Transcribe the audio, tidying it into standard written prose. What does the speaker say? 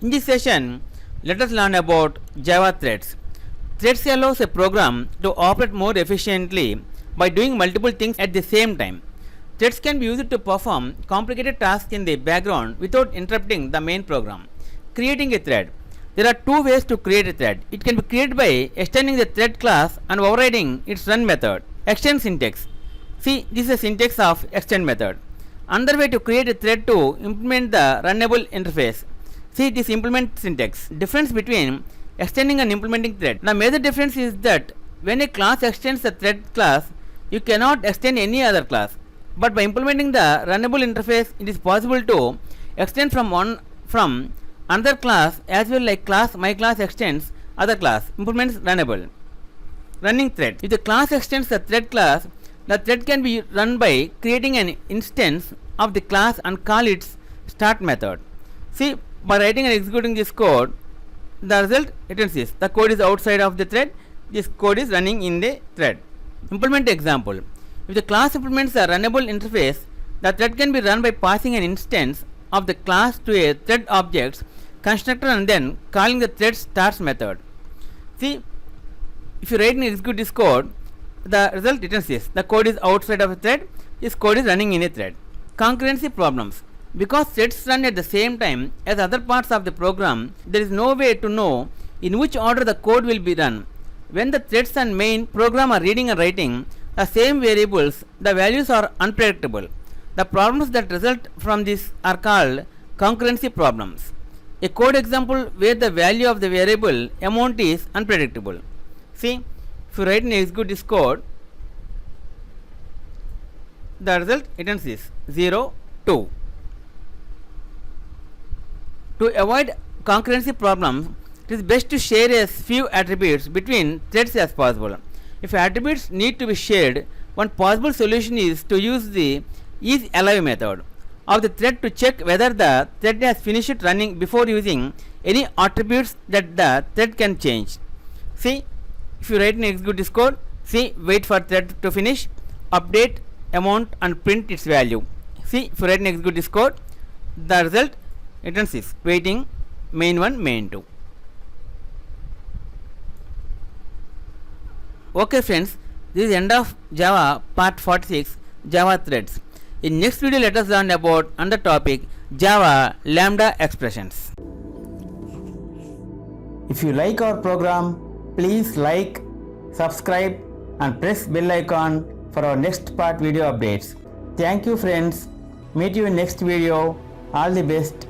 In this session, let us learn about Java threads. Threads allows a program to operate more efficiently by doing multiple things at the same time. Threads can be used to perform complicated tasks in the background without interrupting the main program. Creating a thread. There are two ways to create a thread. It can be created by extending the thread class and overriding its run method. Extend syntax. See, this is the syntax of extend method. Another way to create a thread to implement the runnable interface. See this implement syntax. Difference between extending and implementing thread. The major difference is that when a class extends the thread class, you cannot extend any other class. But by implementing the runnable interface, it is possible to extend from another class as well, like class my class extends other class, implements runnable. Running thread. If the class extends the thread class, the thread can be run by creating an instance of the class and call its start method. See, by writing and executing this code, the result returns this. The code is outside of the thread. This code is running in the thread. Implement example. If the class implements the runnable interface, the thread can be run by passing an instance of the class to a thread object's constructor and then calling the thread starts method. See, if you write and execute this code, the result returns this. The code is outside of a thread. This code is running in a thread. Concurrency problems. Because threads run at the same time as other parts of the program, there is no way to know in which order the code will be run. When the threads and main program are reading and writing the same variables, the values are unpredictable. The problems that result from this are called concurrency problems. A code example where the value of the variable amount is unpredictable. See, if you write and execute this code, the result returns this 0, 2. To avoid concurrency problems, it is best to share as few attributes between threads as possible. If attributes need to be shared, one possible solution is to use the isAlive method of the thread to check whether the thread has finished running before using any attributes that the thread can change. See, if you write and execute this code, see, wait for thread to finish, update amount and print its value. See, if you write and execute this code, the result returns this, waiting main 1, main 2. Okay friends, this is end of Java part 46, Java threads. In next video, let us learn about another topic, Java lambda expressions. If you like our program, please like, subscribe and press bell icon for our next part video updates. Thank you friends. Meet you in next video. All the best.